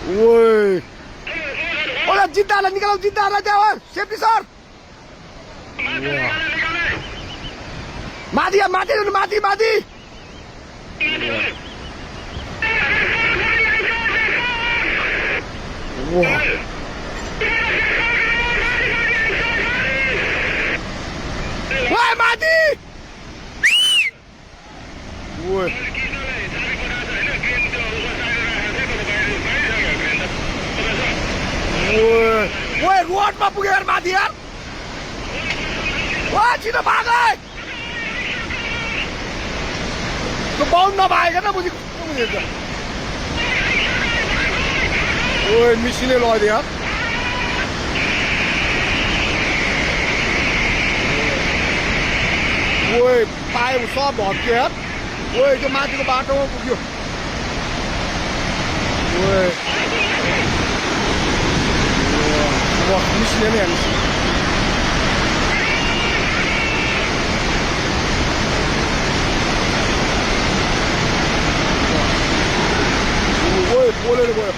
Ui. Ôi là Jinta là निकालो Jinta là जाओ safety sir माथि माथि माथि माथि ओए माथि ओए ओए रोडमा पुगेर माथि यार ओए छिटो भाग है त्यो बाउन्ड नभएको न बुझेको बुझेको ओए मिसिनै लगिदियो यार ओए पाइप सब भत्क्यो यार ओए त्यो माथिको बाटोमा पुग्यो ओए मिसिनै नै हाल्नु बोलेर गयो